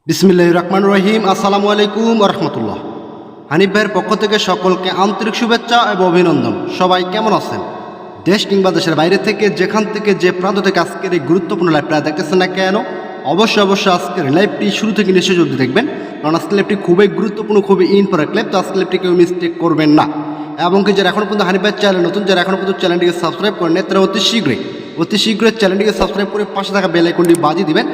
বিসমিল্লাহির রহমানির রহিম। আসসালামু আলাইকুম ওয়া রাহমাতুল্লাহ। হানিফ ভাইয়ের পক্ষ থেকে সকলকে আন্তরিক শুভেচ্ছা এবং অভিনন্দন। সবাই কেমন আছেন? দেশ কিংবা দেশের বাইরে থেকে যেখান থেকে যে প্রান্ত থেকে আজকের এই গুরুত্বপূর্ণ লাইভটা দেখতেছেন না কেন, অবশ্যই আজকের লাইভটি শুরু থেকে নিশ্চয়ই জলদি দেখবেন, কারণ আজকের লাইভটি খুবই গুরুত্বপূর্ণ, খুবই ইম্পর্টেন্ট লাইভ। তো আজকের লাইভটি কেউ মিস্টেক করবেন না। এবং কি যারা এখনও পর্যন্ত হানিফ ভাইয়ের চ্যানেল নতুন, যারা এখনও পর্যন্ত চ্যানেলটিকে সাবস্ক্রাইব করেন তারা অতি শীঘ্রই চ্যানেলটিকে সাবস্ক্রাইব করে পাশে থাকা বেল আইকনটি বাজিয়ে দিবেন।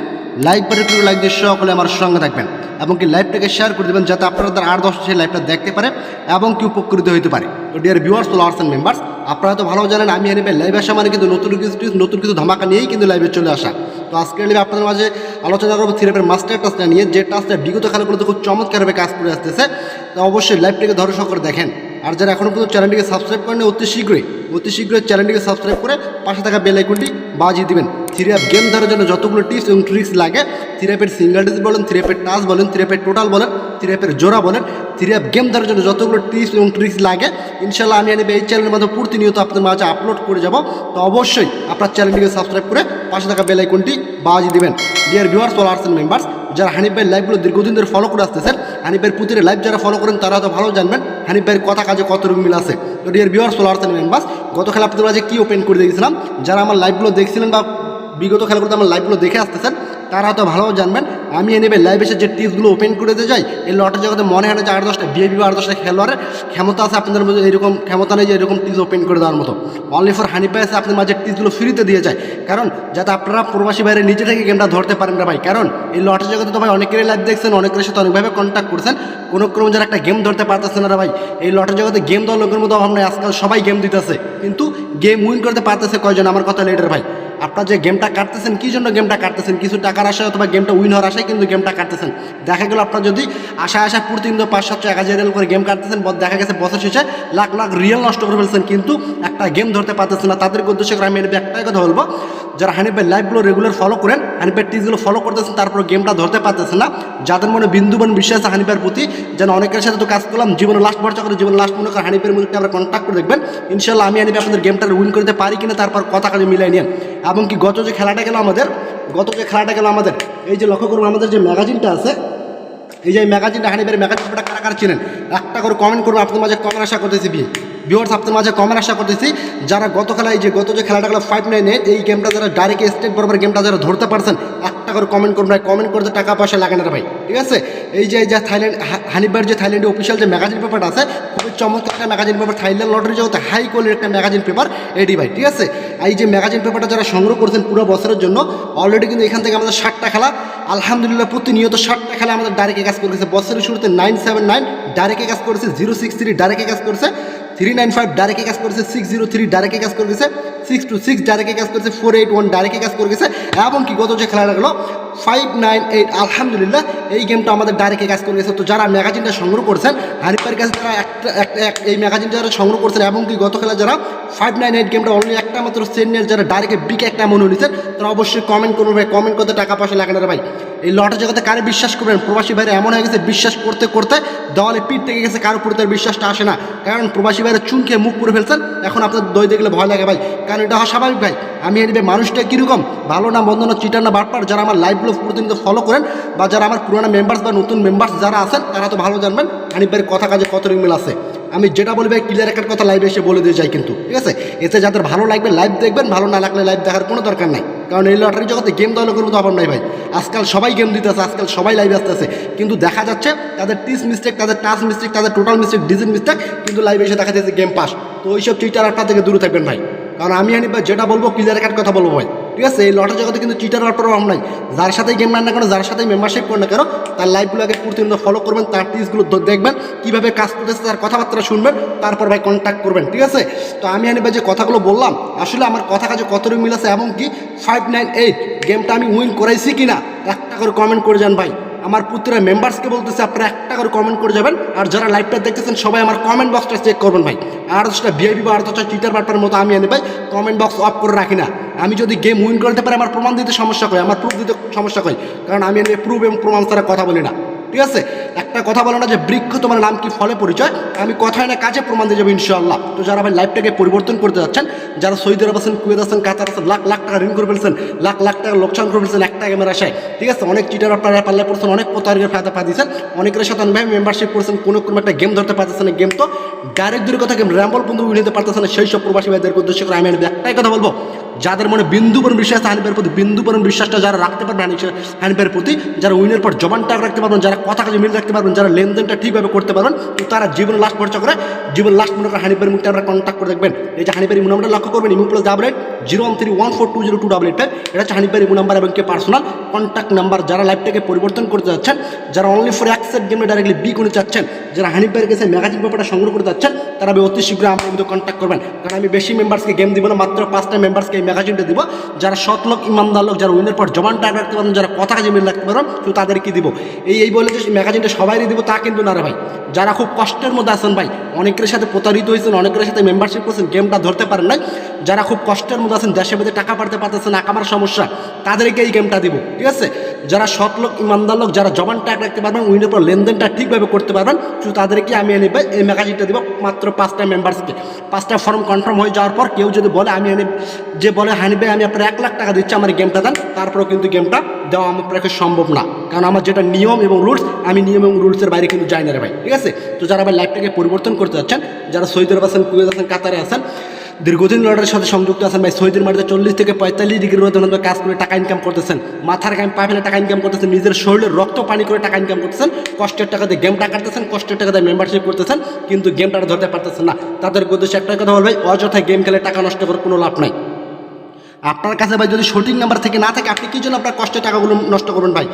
লাইক বাটন লাইক দিয়ে সকলে আমার সঙ্গে থাকবেন এবং কি লাইভটাকে শেয়ার করে দেবেন যাতে আপনারা 8-10 সেই লাইভটা দেখতে পারে এবং কি উপকৃত হতে পারে। তো dear viewers, followers and members, আপনারা তো ভালো জানেন আমি হানিফ ভাই লাইভ আসা মানে কিন্তু নতুন কিছু ধামাকা নিয়েই কিন্তু লাইভে চলে আসা। তো আজকের লাইভে আপনাদের মাঝে আলোচনা করবো থিওরির মাস্টার টাচটা নিয়ে, যে টাচটা বিগত খেলাগুলোতে খুব চমৎকারভাবে কাজ করে আসতেছে। তো অবশ্যই লাইভটাকে ধৈর্য সহকারে দেখেন। আর যারা এখনও পর্যন্ত চ্যানেলটিকে সাবস্ক্রাইব করেন অতি শীঘ্রই চ্যানেলটিকে সাবস্ক্রাইব করে পাশে থাকা বেল আইকনটি বাজিয়ে দিবেন। থ্রি অ্যাপ গেম ধরার জন্য যতগুলো টিপস এবং ট্রিক্স লাগে, থ্রি অ্যাপের সিঙ্গেল ডিস বলেন, থ্রি অ্যাপের টাচ বলেন, থ্রি অ্যাপের টোটাল বলেন, থ্রি অ্যাপের জোড়া বলেন, থ্রি অ্যাপ গেম ধরার জন্য যতগুলো টিপস এবং ট্রিক্স লাগে ইনশাল্লাহ আমি এই চ্যানেলের মাধ্যমে প্রতিনিয়ত আপনাদের মাঝে আপলোড করে যাব। তো অবশ্যই আপনার চ্যানেলটিকে সাবস্ক্রাইব করে পাশে থাকা বেল আইকনটি বাজিয়ে দিবেন। Deer viewers, followers and members, যারা হানিফ ভাইয়ের লাইভগুলো দীর্ঘদিন ধরে ফলো করে আসতেছেন, হানিফ ভাইয়ের প্রতিটা লাইভ যারা ফলো করেন তারা তো ভালো জানবেন হানিফ ভাইয়ের কথা কাজে কত রকম মিল আছে। তো dear viewers, followers and members, গত খেলা আপনাদের মাঝে কী ওপেন করে দিয়েছিলাম, যারা আমার লাইভগুলো দেখছিলেন বা বিগত খেলাগুলোতে আমার লাইভগুলো দেখে আসতেছেন তারা তো ভালো জানবেন আমি এনে লাইভ এসে যে টিপসগুলো ওপেন করে দিতে যাই, এই লটের জগতে মনে হয় না যে 8-10টা বিএবি বা 8-10টা খেলোয়াড়ের ক্ষমতা আছে আপনাদের মধ্যে, এরকম ক্ষমতা নেই যে এরকম টিপস ওপেন করে দেওয়ার মতো। অনলি ফর হানিফ ভাই আছে আপনার মাঝে টিপসগুলো ফ্রিতে দিয়ে যায়, কারণ যাতে আপনারা প্রবাসী বাইরে নিজে থেকে গেমটা ধরতে পারেন না ভাই। কারণ এই লটের জগতে তো ভাই অনেকেরই লাইভ দেখছেন, অনেকের সাথে অনেকভাবে কন্ট্যাক্ট করছেন, কোনো ক্রমে যারা একটা গেম ধরতে পারতেছে না ভাই। এই লটের জগতে গেম দেওয়ার লোকের মতো অভাব নেই, আজকাল সবাই গেম দিতেছে, কিন্তু গেম উইন করতে পারতেছে কয়জন? আমার কথা লেটার ভাই। আপনার যে গেমটা কাটতেছেন কী জন্য গেমটা কাটতেছেন? কিছু টাকার আশায় অথবা গেমটা উইন হওয়ার আশায় কিন্তু গেমটা কাটতেছেন। দেখা গেল আপনার যদি আশা প্রতিদিন 500-700 রিয়াল করে গেম কাটতেছেন, দেখা গেছে বছর শেষে লাখ রিয়াল নষ্ট করে ফেলছেন, কিন্তু একটা গেম ধরতে পারতেছেন না। তাদেরকে উদ্দেশ্য করে আমি একটাই কথা বলবো, যারা হানিফ ভাই লাইভগুলো রেগুলার ফলো করেন, হানিফ ভাই টিপসগুলো ফলো করতেছেন, তারপর গেমটা ধরতে পারতেছেন না, যাদের মনে বিন্দুবান বিশ্বাস আছে হানিফ ভাইয়ের প্রতি, যেন অনেকের সাথে তো কাজ করলাম, জীবনে লাস্ট ভরসা করে জীবনে লাস্ট মনে করেন হানিফ ভাইয়ের মধ্যে আমরা কন্ট্যাক্ট করে দেখবেন ইনশাল্লাহ আমি হানিফ আপনাদের গেমটা উইন করতে পারি কিনা, তারপর কথা কাজে মিলাই নিন। এবং কি গত যে খেলাটা গেল আমাদের, এই যে লক্ষ্য করুন আমাদের যে ম্যাগাজিনটা আছে, এই যে ম্যাগাজিনটা হানিফ ভাইয়ের ম্যাগাজিনটা কারা চিনেন একটা করে কমেন্ট করুন। আপনাদের মাঝে কমেন্ট আশা করতেছি, ভিউয়ার্স আপনাদের মাঝে কমেন্ট আশা করতেছি, যারা গত যে খেলাটা গেল 598 এই গেমটা যারা ডাইরেক্ট স্টেট বরাবর গেমটা যারা ধরতে পারছেন একটা করে কমেন্ট করুন ভাই। কমেন্ট করতে টাকা পয়সা লাগে না ভাই, ঠিক আছে? এই যে থাইল্যান্ড হানিফ ভাইয়ের যে থাইল্যান্ডের অফিসিয়াল যে ম্যাগাজিন পেপারটা আছে, খুবই চমৎকার একটা ম্যাগাজিন পেপার, থাইল্যান্ড লটারি জগতে হাই কোয়ালিটির একটা ম্যাগাজিন পেপার এডি ভাই, ঠিক আছে? এই যে ম্যাগাজিন পেপারটা যারা সংগ্রহ করছেন পুরো বছরের জন্য, অলরেডি কিন্তু এখান থেকে আমাদের 60টা খেলা আলহামদুলিল্লাহ প্রতিনিয়ত 60টা খেলা আমাদের ডাইরেক্ট কাজ করেছে। বছরের শুরুতে 979 ডাইরেক্ট কাজ করেছে, 063 ডাইরেক্ট কাজ করেছে, 395 ডাইরেক্ট কাজ করেছে, 603 ডাইরেক্ট কাজ করে গেছে, 626 ডাইরেক্ট কাজ করেছে, 481 ডাইরেক্ট কাজ করে গেছে। এবং কি গত যে খেলাটা গেলো 598 আলহামদুলিল্লাহ এই গেমটা আমাদের ডাইরেক্ট কাজ করে গেছে। তো যারা ম্যাগাজিনটা সংগ্রহ করছেন হানিফের কাছে, তারা এই ম্যাগাজিনটা যারা সংগ্রহ করছেন এবং কি গত খেলা যারা 598 গেমটা অনলি একটা মাত্র সেন্টের যারা ডাইরেক্ট বিগ একটা মনে নিয়েছেন, তারা অবশ্যই কমেন্ট করবেন ভাই। কমেন্ট করতে টাকা পয়সা লাগে না ভাই। এই লটের জগতে কারে বিশ্বাস করবেন? প্রবাসী ভাইরা এমন হয়ে গেছে বিশ্বাস করতে করতে দেওয়ালে পিঠ থেকে গেছে, কারোর উপরে তার বিশ্বাসটা আসে না, কারণ প্রবাসী ভাইরা চুন খেয়ে মুখ পুরে ফেলছেন। এখন আপনার দই দেখলে ভয় লাগে ভাই, কারণ এটা হয় স্বাভাবিক ভাই। আমি এনে মানুষটা কীরকম ভালো না মন্দ না চিটার না বাটপার, যারা আমার লাইভগুলো প্রতিনিয়ত ফলো করেন বা যারা আমার পুরোনো মেম্বার্স বা নতুন মেম্বার্স যারা আছেন তারা তো ভালো জানবেন হানিফ ভাইয়ের কথা কাজে কত মিল আছে। আমি যেটা বলি ভাই ক্লিয়ার একটা কথা লাইভে এসে বলে দিয়ে যাই কিন্তু, ঠিক আছে? এতে যাদের ভালো লাগবে লাইভ দেখবেন, ভালো না লাগলে লাইভ দেখার কোনো দরকার নাই, কারণ এই লটারি জগতে গেম দেওয়ার লোকের মতো অভাব নাই ভাই। আজকাল সবাই গেম দিতেছে, আজকাল সবাই লাইভে আসতেছে, কিন্তু দেখা যাচ্ছে তাদের টিস মিস্টেক, তাদের টাচ মিস্টেক, তাদের টোটাল মিস্টেক, ডিজিট মিস্টেক, কিন্তু লাইভে এসে দেখা যাচ্ছে গেম পাস। তো ওইসব চিটার আপনার থেকে দূরে থাকবেন ভাই, কারণ আমি হানিফ ভাই যেটা বলবো ক্লিয়ার একটা কথা বলবো ভাই, ঠিক আছে? এই লটারি জগতে কিন্তু চিটার আপার অভাব নাই। যার সাথেই গেম না কেন, যার সাথেই মেম্বারশিপ করেন না কেন, তার লাইভগুলোকে প্রতিনিয়ত ফলো করবেন, তার টিপসগুলো দেখবেন, কীভাবে কাজ করতেছে, তার কথাবার্তা শুনবেন, তারপর ভাই কন্ট্যাক্ট করবেন, ঠিক আছে? তো আমি হানিফ ভাই যে কথাগুলো বললাম আসলে আমার কথা কাজে কতটুকু মিল আছে এবং কি 598 গেমটা আমি উইন করাইছি কিনা একটা করে কমেন্ট করে যান ভাই। আমার পুত্রের মেম্বার্সকে বলতেছে আপনারা একটা করে কমেন্ট করে যাবেন, আর যারা লাইভটা দেখতেছেন সবাই আমার কমেন্ট বক্সটা চেক করবেন ভাই। আর 10টা ভিআইপি বা 10টা চিটার বাটপার মতো আমি ভাই কমেন্ট বক্স অফ করে রাখি না। আমি যদি গেম উইন করতে পারি আমার প্রমাণ দিতে সমস্যা হয়, আমার প্রুফ দিতে সমস্যা হয়, কারণ আমি প্রুফ এবং প্রমাণ ছাড়া কথা বলি না, ঠিক আছে? একটা কথা বলে না যে বৃক্ষ তোমার নাম কি ফলে পরিচয়, আমি কথায় না কাজে প্রমাণ দিয়ে যাবো ইনশাআল্লাহ। তো যারা ভাই লাইফটাকে পরিবর্তন করতে যাচ্ছেন, যারা সৌদি আরব আছেন, কুয়েত আছেন, কাতার আছেন, লাখ লাখ টাকা ঋণ করে ফেলছেন, লাখ লাখ টাকা লোকসান করে ফেলছেন একটা গেমের আশায়, ঠিক আছে, অনেক চিটার আপনারা পাল্লায় পড়ছেন, অনেক প্রতারকের ফায়দা দিয়েছেন, অনেকের সাথে ভাই মেম্বারশিপ করছেন, কোনো একটা গেম ধরতে পারতেছেন, গেম তো ডাইরেক্ট দূরের কথা গেম র্যাম্বল বন্ধু নিতে পারতেছেন না, সেই সব প্রবাসী ভাইদের উদ্দেশ্য করে আমি একটাই কথা বলবো, যাদের মনে বিন্দু পরিমাণ বিশ্বাস আছে হানিফের প্রতি, বিন্দু পরিমাণ বিশ্বাসটা যারা রাখতে পারবেন হানিফের প্রতি, যারা উইনের পর জবানটা রাখতে পারবেন, যারা কথা কাজে মিল রাখতে পারবেন, যারা লেনদেনটা ঠিকভাবে করতে পারবেন, তো তারা জীবন লাস্ট ভরসা করে জীবন লাস্ট মনে করে হানিফের মুখটা আপনারা কন্ট্যাক্ট করে দেখবেন। এই যে হানিফের ইমু নাম্বারটা লক্ষ্য করবেন, ইমু প্লাস 01314202885, এটা হচ্ছে হানিফের ইমু নাম্বার এবং কে পার্সোনাল কন্ট্যাক্ট নাম্বার। যারা লাইফটাকে পরিবর্তন করতে যাচ্ছেন, যারা অনলি ফর অ্যাকসেপ্ট গেমে ডাইরেক্টলি বি করতে চাচ্ছেন, যারা হানিফের কাছে ম্যাগাজিন পেপারটা সংগ্রহ করতে যাচ্ছেন, তারা অতি শীঘ্রই আমার কিন্তু কন্ট্যাক্ট করবেন, কারণ আমি বেশি মেম্বার্সকে গেম দিব না, মাত্র 5টা মেম্বার্সকে এই ম্যাগাজিনটা দিব। যারা সৎ লোক, ইমানদার লোক, যারা উইনের পর জবানটা রাখতে পারবেন, যারা কথা কাজে মিল রাখতে পারবেন, তো তাদেরকে দিব। এই বলে যে ম্যাগাজিনটা সবাইই দিব তা কিন্তু না রে ভাই। যারা খুব কষ্টের মধ্যে আছেন ভাই, অনেকের সাথে প্রতারিত হয়েছেন, অনেকের সাথে মেম্বারশিপ করছেন, গেমটা ধরতে পারেন নাই, যারা খুব কষ্টের মধ্যে আছেন, দেশে বেঁধে টাকা পাঠাতে পারতেছেন, আকামার সমস্যা, তাদেরকে এই গেমটা দিব, ঠিক আছে। যারা সৎ লোক, ইমানদার লোক, যারা জবান ট্যাগ রাখতে পারবেন, উইনের পর লেনদেনটা ঠিকভাবে করতে পারবেন, তো তাদেরকে আমি এনে ভাই এই ম্যাগাজিনটা দিব মাত্র 5টা মেম্বার্সকে। 5টা ফর্ম কনফার্ম হয়ে যাওয়ার পর কেউ যদি বলে আমি এনে, যে বলে হানি ভাই আমি আপনার 1 লাখ টাকা দিচ্ছি আমার গেমটা দেন, তারপরেও কিন্তু গেমটা দেওয়া আমার পক্ষে সম্ভব না, কারণ আমার যেটা নিয়ম এবং রুলস, আমি নিয়ম এবং রুলসের বাইরে কিন্তু যাই না রে ভাই, ঠিক আছে। তো যারা ভাই লাইফটাকে পরিবর্তন করতে যাচ্ছেন, যারা সৌদি আরব আছেন, কুয়েত আছেন, কাতারে আছেন, দীর্ঘদিন লটারির সাথে সংযুক্ত আছেন ভাই, সৌদির মাটিতে 40 থেকে 45 ডিগ্রির মধ্যে কাজ করে টাকা ইনকাম করতেছেন, মাথার গায়ে পা ফেলে টাকা ইনকাম করতেছেন, নিজের শরীরের রক্ত পানি করে টাকা ইনকাম করতেছেন, কষ্টের টাকা দিয়ে গেমটা কাটতেছেন, কষ্টের টাকা দিয়ে মেম্বারশিপ করতেছেন, কিন্তু গেমটা ধরতে পারতেছেন না। তাদের উদ্দেশ্যে একটাই কথা বলবে, অযথায় গেম খেলে টাকা নষ্ট করে কোনো লাভ নাই। আপনার কাছে ভাই যদি সঠিক নাম্বার থেকে না থাকে, আপনি কি জন্য আপনার কষ্টের টাকাগুলো নষ্ট করবেন ভাই?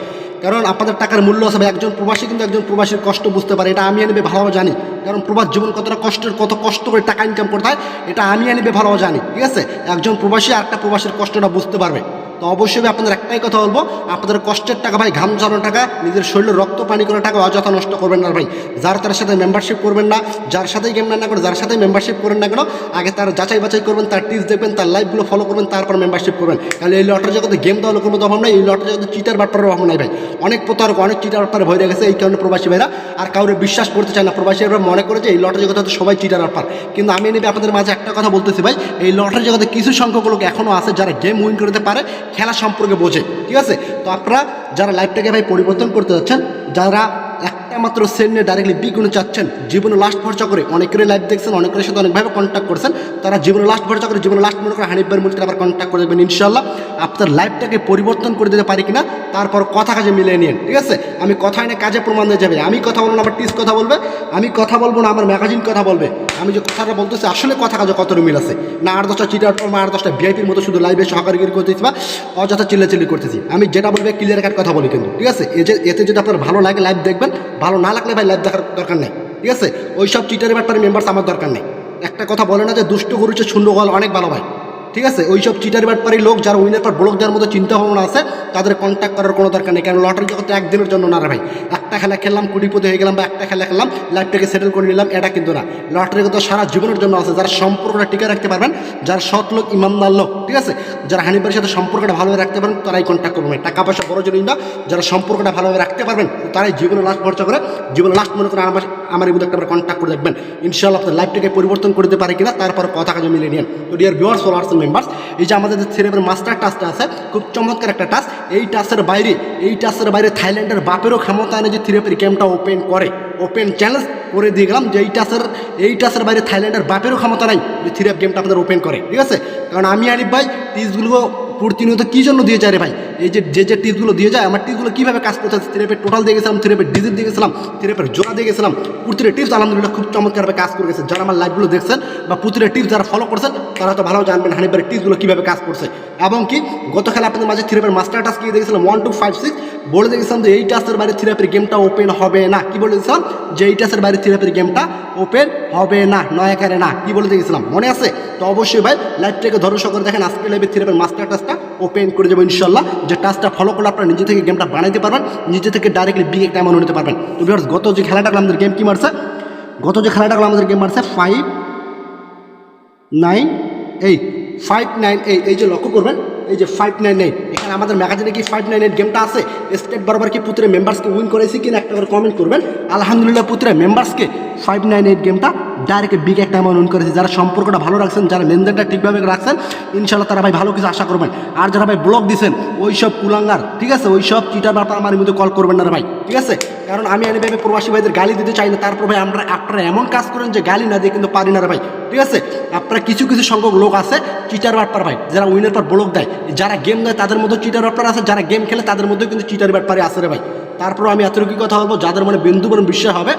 কারণ আপনাদের টাকার মূল্য আছে ভাই। একজন প্রবাসী কিন্তু একজন প্রবাসীর কষ্ট বুঝতে পারে, এটা আমি আনিবে ভালোভাবে জানি, কারণ প্রবাস জীবন কতটা কষ্টের, কত কষ্ট করে টাকা ইনকাম করতে হয়, এটা আমি আনিবে ভালোভাবে জানি, ঠিক আছে। একজন প্রবাসী আর একটা প্রবাসীর কষ্টটা বুঝতে পারবে। তো অবশ্যই আপনাদের একটাই কথা বলবো, আপনাদের কষ্টের টাকা ভাই, ঘাম ঝরানো টাকা, নিজের শরীরে রক্ত পানি করা টাকা অযথা নষ্ট করবেন না ভাই। যার তার সাথে মেম্বারশিপ করবেন না, যার সাথেই গেম না করে, যার সাথেই মেম্বারশিপ করেন না কেন, আগে তার যাচাই বাছাই করবেন, তার টিপস দেখবেন, তার লাইভগুলো ফলো করবেন, তারপর মেম্বারশিপ করবেন। কারণ এই লটারি জগতে গেম দেওয়ার কোনো অভাব নাই, এই লটারি জগতে চিটার বাটপারের অভাব নাই ভাই। অনেক প্রতারক, অনেক চিটার বাটপারে ভয় রেখেছে, এই কারণে প্রবাসী ভাইরা আর কাউরে বিশ্বাস করতে চায় না। প্রবাসী ভাইরা মনে করে যে এই লটারি জগতে হয়তো সবাই চিটার বাটপার, কিন্তু আমি নেবে আপনাদের মাঝে একটা কথা বলতেছি ভাই, এই লটারি জগতে কিছু সংখ্যক লোক এখনও আছে যারা গেম উইন করতে পারে, খেলা সম্পর্কে বোঝে, ঠিক আছে। তো আপনারা যারা লাইফটাকে ভাই পরিবর্তন করতে যাচ্ছেন, যারা একটা মাত্র সেন্ট নিয়ে ডাইরেক্টলি বিগুণে চাচ্ছেন, জীবনে লাস্ট ভরসা করে, অনেকেরই লাইভ দেখছেন, অনেকের সাথে অনেকভাবে কন্ট্যাক্ট করছেন, তারা জীবনে লাস্ট ভরসা করে, জীবনে লাস্ট মনে করে হানিফ ভাইয়ের মূলকে আবার কন্ট্যাক্ট করে দেবেন ইনশাআল্লাহ। আপনার লাইফটাকে পরিবর্তন করে দিতে পারি কিনা, তারপর কথা কাজে মিলিয়ে নিন, ঠিক আছে। আমি কথায় না কাজে প্রমাণ দিয়ে যাবে, আমি কথা বলবো না আমার টিস কথা বলবে, আমি কথা বলবো না আমার ম্যাগাজিন কথা বলবে, আমি যে কথাটা বলতেছি আসলে কথা কাজে কতটা মিল আছে না। 8-10টা চিটার পর 8-10টা ভিআইপির মতো শুধু লাইভে সহকারীগিরি করতেছি বা অযথা চিল্লাচিল্লি করতেছি। আমি যেটা বলবে ক্লিয়ার কাট কথা বলি কিন্তু, ঠিক আছে। এতে যদি আপনার ভালো লাগে লাইভ দেখবেন, ভালো না লাগলে ভাই লাইভ দেখার দরকার নেই, ঠিক আছে। ওই সব চিটারের ব্যাপারে মেম্বার্স আমার দরকার নেই। একটা কথা বলে না যে দুষ্ট গরুচে শূন্য গল অনেক ভালো ভাই, ঠিক আছে। ওই সব চিটার ব্যাপারে লোক যারা উইনের পর ব্লক দেওয়ার মতো চিন্তা ভাবনা আছে, তাদের কন্ট্যাক্ট করার কোনো দরকার নেই। কারণ লটারি জগতে একদিনের জন্য না রে ভাই। একটা খেলা খেললাম কোটিপতি হয়ে গেলাম, বা একটা খেলা খেললাম লাইফটাকে সেটেল করে নিলাম, এটা কিন্তু না। লটারি কিন্তু সারা জীবনের জন্য আছে। যারা সম্পর্কটা টিকে রাখতে পারবেন, যারা সৎ লোক, ইমানদার লোক, ঠিক আছে, যারা হানিফের সাথে সম্পর্কটা ভালোভাবে রাখতে পারেন, তারাই কন্ট্যাক্ট করবেন। টাকা পয়সা বড় জিনিস না, যারা সম্পর্কটা ভালোভাবে রাখতে পারবেন, তারাই জীবনে লাস্ট ভরসা করে, জীবনে লাস্ট মনে করে আমার এই মধ্যে একটা কন্ট্যাক্ট করে দেখবেন ইনশাআল্লাহ আপনার লাইফটাকে পরিবর্তন করতে পারে কিনা, তারপর কথা কাজে মিলিয়ে নিন। তো dear viewers, followers and members, এই যে আমাদের যে থ্রিপের মাস্টার টাস্কটা আছে, খুব চমৎকার একটা টাস্ক। এই টাস্কের বাইরে থাইল্যান্ডের বাপেরও ক্ষমতা এনে যে থ্রিপের গেমটা ওপেন করে, ওপেন চ্যালেঞ্জ করে দিয়ে গেলাম যে এই টাস্কের বাইরে থাইল্যান্ডের বাপেরও ক্ষমতা নাই যে থ্রিপ গেমটা আপনাদের ওপেন করে, ঠিক আছে। কারণ আমি আনিফ ভাই টিপসগুলো প্রতিনিয়ত কী জন্য দিয়ে যায় রে ভাই, এই যে টিপসগুলো দিয়ে যায়, আমার টিপসগুলো কীভাবে কাজ করতে হচ্ছে, থ্রিপের টোটাল দিয়ে গেছিলাম, থ্রিপের ডিজিট দিয়ে গেছিলাম, থ্রিপের জোড়া দিয়ে গেছিলাম, প্রতিটা টিপস আলহামদুলিল্লাহ খুব চমৎকারভাবে কাজ করে গেছে। যারা আমার লাইভগুলো দেখছেন বা প্রতিটা টিপস যারা ফলো করছেন, তারা তো ভালো জানবেন হানিফ ভাইয়ের টিপসগুলো কীভাবে কাজ করছে। এবং কি গত খেলা আপনাদের মাঝে থ্রিপের মাস্টার টাস্ক দিয়ে দেখেছিলাম 1 2 5 6, বলে দেখেছিলাম যে এই টাস্কের বাইরে থ্রিপের গেমটা ওপেন হবে না। কি বলে দিয়েছিলাম? যে এই টাস্কের বাইরে থ্রিপের গেমটা ওপেন হবে না, নয় একারে না। কি বলে দেখেছিলাম মনে আছে? তো অবশ্যই ভাই লাইভটাকে ধৈর্য সহকারে দেখেন। আজকে লাইভে থ্রিপের মাস্টার টাস্কটা ওপেন করে যাবো ইনশাল্লাহ। যে টাস্কটা ফলো করলে আপনারা নিজে থেকে গেমটা বানাইতে পারবেন, নিজে থেকে ডাইরেক্টলি বিগ একটা অ্যামাউন্ট নিতে পারবেন। তো ভিউয়ার্স, গত যে খেলাটা আমাদের গেম কি মারছে, আমাদের গেম মারছে 5 9 8 5 9 8। এই যে লক্ষ্য করবেন, এই যে 599 এখানে আমাদের ম্যাগাজিনে কি 598 গেমটা আছে স্টেট বরাবর কি পুত্রে মেম্বার্সকে উইন করেছি কিনা একটা করে কমেন্ট করবেন। আলহামদুলিল্লাহ পুত্রে মেম্বার্সকে 598 গেমটা ডাইরেক্ট বিগ একটা অ্যামাউন্ট উইন করেছি। যারা সম্পর্কটা ভালো রাখছেন, যারা লেনদেনটা ঠিকভাবে রাখছেন, ইনশাল্লাহ তারা ভাই ভালো কিছু আশা করবেন। আর যারা ভাই ব্লক দিচ্ছেন ওই সব কুলাঙ্গার, ঠিক আছে, ওই সব চিটার ব্যাপার আমার মধ্যে কল করবেন না ভাই, ঠিক আছে। কারণ আমি ভাই প্রবাসী ভাইদের গালি দিতে চাই না, তারপর ভাই আপনারা এমন কাজ করেন যে গালি না দিয়ে কিন্তু পারি না ভাই, ঠিক আছে। আপনারা কিছু কিছু সংখ্যক লোক আছে চিটার বাটপার ভাই, যারা উইনের পর ব্লক দেয়, যারা গেম দেয় তাদের মধ্যে চিটার বাটপার আছে, যারা গেম খেলে তাদের মধ্যেও কিন্তু চিটার বাটপারে আছে রে ভাই। তারপর আমি এতটুকু কথা বলবো, যাদের মনে বিন্দু বরং বিশ্বাস হবে,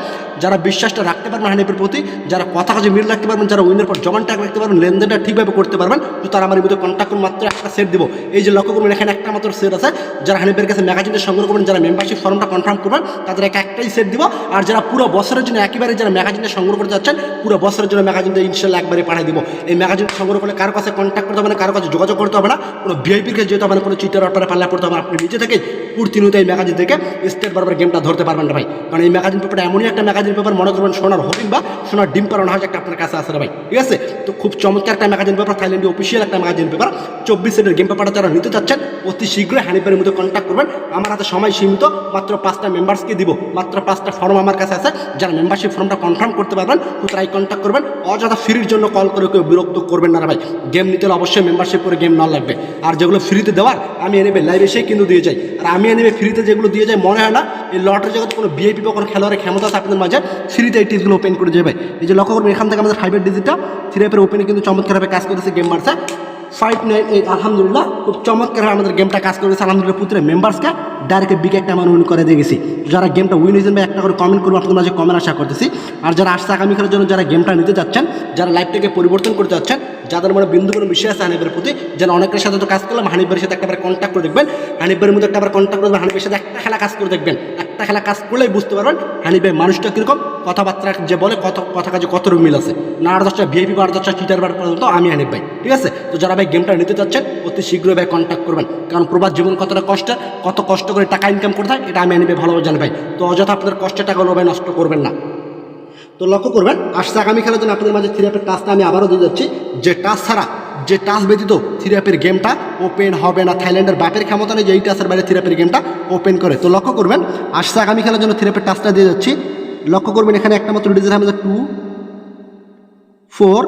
যারা বিশ্বাসটা রাখতে পারবেন হানিফের প্রতি, যারা কথা কাজে মিল রাখতে পারবেন, যারা উইনের পর জমান টাকা রাখতে পারবেন, লেনদেনটা ঠিকভাবে করতে পারবেন, তো তারা আমার মধ্যে কন্ট্যাক্ট করুন। মাত্র একটা সেট দিব, এই যে লক্ষ্য করবেন এখানে একটা মাত্র সেট আছে। যারা হানিফের কাছে ম্যাগাজিনটা সংগ্রহ করবেন, যারা মেম্বারশিপ ফর্মটা কনফার্ম করবেন, তাদের একটাই সেট দিব। আর যারা পুরো বছরের জন্য একেবারে যারা ম্যাগাজিনটা সংগ্রহ করতে যাচ্ছেন, পুরো বছরের জন্য ম্যাগাজিনটা ইনশাল্লাহ একবারে পাঠিয়ে দিব। এই ম্যাগাজিন সংগ্রহ করলে কারো কাছে কন্ট্যাক্ট করতে হবে না, কারো কাছে যোগাযোগ করতে হবে না, কোনো ভিআইপির কাছে যেতে হবে না, কোনো চিটার ব্যাপারে পাল্লা পড়তে হবে না। আপনি নিজে থেকেই পূর্তিনিয়ত এই ম্যাগাজিন থেকে স্টেট বরাবর গেমটা ধরতে পারবেন না ভাই। কারণ এই ম্যাগাজিন পেপারটা এমনই একটা ম্যাগাজিন পেপার, মনে করবেন সোনার হরিণ বা সোনার ডিম পাড়ানো হয় একটা আপনার কাছে আসে ভাই, ঠিক আছে। তো খুব চমৎকার একটা ম্যাগাজিন পেপার, থাইল্যান্ডে অফিসিয়াল একটা ম্যাগাজিন পেপার। 24 সেটের গেম পেপারটা যারা নিতে চাচ্ছেন অতি শীঘ্রই হানিফের মধ্যে কন্ট্যাক্ট করবেন। আমার হাতে সময় সীমিত, মাত্র 5টা মেম্বার্সকে দিব, মাত্র 5টা ফর্ম আমার কাছে আছে। যারা মেম্বারশিপ ফর্মটা কনফার্ম করতে পারবেন তো তারাই কন্ট্যাক্ট করবেন। অযথা ফ্রির জন্য কল করে কেউ বিরক্ত করবেন না ভাই। গেম নিতে হলে অবশ্যই মেম্বারশিপ করে গেম না লাগবে। আর যেগুলো ফ্রিতে দেওয়ার আমি এনেবে লাইভ এসেই কিন্তু দিয়ে যাই। আর আমি এনেবে ফ্রিতে যেগুলো দিয়ে যাই, মনে হয় না এই লটারি জগতে কোনো ভিআইপি বা কোনো খেলোয়াড়ের ক্ষমতা আছে আপনাদের মাঝে ফ্রিতে এই টিপসগুলো ওপেন করে যাবে। এই যে লক্ষ্য করবেন এখান থেকে আমাদের 5 ডিজিটটা 3 অ্যাপের ওপেনে কিন্তু চমৎকারভাবে কাজ করতেছে গেম মারছে 598। আলহামদুলিল্লাহ খুব চমৎকার আমাদের গেমটা কাজ করেছে। আলহামদুলিল্লাহ পুত্রে মেম্বার্সকে ডাইরেক্ট বিগ একটা অ্যামাউন্ট উইন করে দিয়ে গেছি। যারা গেমটা উইন হয়েছেন বা একটা করে কমেন্ট করবো, আপনাদের মাঝে কমেন্ট আশা করতেছি। আর যারা আসছে আগামী খেলার জন্য যারা গেমটা নিতে যাচ্ছেন, যারা লাইফটাকে পরিবর্তন করতে যাচ্ছেন, যাদের মনে বিন্দু কোনো বিষয় আছে হানিফের প্রতি, যেন অনেকের সাথে তো কাজ করলাম, হানিফের সাথে একবার কন্ট্যাক্ট করে দেখবেন, হানিফের মধ্যে একবার কন্ট্যাক্ট করবেন, হানিফের সাথে একটা খেলা কাজ করে দেখবেন। একটা খেলা কাজ করলেই বুঝতে পারবেন হানিফ ভাই মানুষটা কীরকম, কথাবার্তা যে বলে কথা কাজে কত মিল আছে। না 8-10টা ভিআইপি বা 8-10টা চিটার বার পর্যন্ত আমি হানিফ ভাই, ঠিক আছে। তো যারা ভাই গেমটা নিতে চাচ্ছেন অতি শীঘ্রই ভাই কন্ট্যাক্ট করবেন। কারণ প্রবাস জীবন কতটা কষ্টের, কত কষ্ট করে টাকা ইনকাম করতে হয় এটা আমি হানিফ ভাই ভালোভাবে জানি ভাই। তো অযথা আপনাদের কষ্টের টাকাগুলো ভাই নষ্ট করবেন না। তো লক্ষ্য করবেন আসছে আগামী খেলার জন্য আপনাদের মাঝে 3 অ্যাপের টাচটা আমি আবারও দিয়ে যাচ্ছি। যে টাচ ছাড়া, যে টাচ ব্যতীত 3 অ্যাপের গেমটা ওপেন হবে না। থাইল্যান্ডের বাপের ক্ষমতা নেই যে এই টাচের বাইরে 3 অ্যাপের গেমটা ওপেন করে। তো লক্ষ্য করবেন আসছে আগামী খেলার জন্য 3 অ্যাপের টাচটা দিয়ে যাচ্ছি। লক্ষ্য করবেন এখানে একটা মাত্র ডিজিট আমাদের 2 4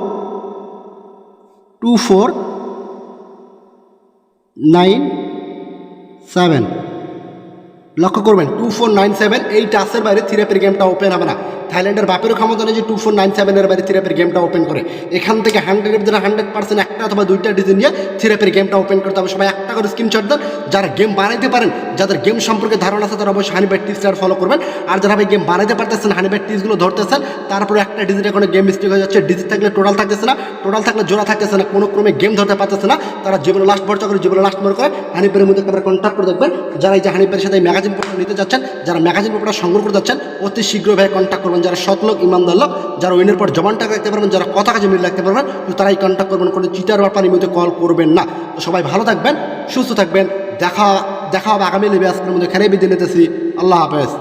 2 4 9 7। লক্ষ্য করবেন 2497 এই টাচের বাইরে 3 অ্যাপের গেমটা ওপেন হবে না। থাইল্যান্ডের বাপেরও ক্ষমতা নেই যে 2497 বাইরে 3 অ্যাপের গেমটা ওপেন করে। এখান থেকে 100% একটা অথবা 2টা ডিজাইন নিয়ে 3 অ্যাপের গেমটা ওপেন করতে হবে। সবাই একটা করে স্ক্রিনশট দেন। যারা গেম বানাইতে পারেন, যাদের গেম সম্পর্কে ধারণা আছে, তারা অবশ্যই হানিফ ভাই টিপসটা ফলো করবেন। আর যারা ভাই গেম বানাইতে পারতেছেন, হানিফ ভাই টিপসগুলো ধরতেছেন, তারপরে একটা ডিজিট এখন গেম মিস্টেক হয়ে যাচ্ছে। ডিজিট থাকলে টোটাল থাকতেছে না, টোটাল থাকলে জোড়া থাকতেছে না, কোনো ক্রমে গেম ধরতে পারতেছে না। তারা জীবনে লাস্ট ভরসা করে, জীবনে লাস্ট মনে করে হানিফের মধ্যে একবার কন্ট্যাক্ট করে দেখবেন। যারা এই যে হানিফের সাথে ম্যাগাজিন পেপার নিতে যাচ্ছেন, যারা ম্যাগাজিন পেপারটা সংগ্রহ করতে যাচ্ছেন অতি শীঘ্রই ভাই কন্ট্যাক্ট করবেন। যারা সৎলোক ইমানদার লোক, যারা উইনের পর জবান টাকা রাখতে পারবেন, যারা কথা কাজে মিল রাখতে পারবেন, তো তারাই কন্ট্যাক্ট করবেন, কোনো চিটার ব্যাপারের মধ্যে কল করবেন না। তো সবাই ভালো থাকবেন, সুস্থ থাকবেন। দেখা হবে আগামী লিবে। আজকের মধ্যে খেলে বিদায় নিতেছি। আল্লাহ হাফেজ।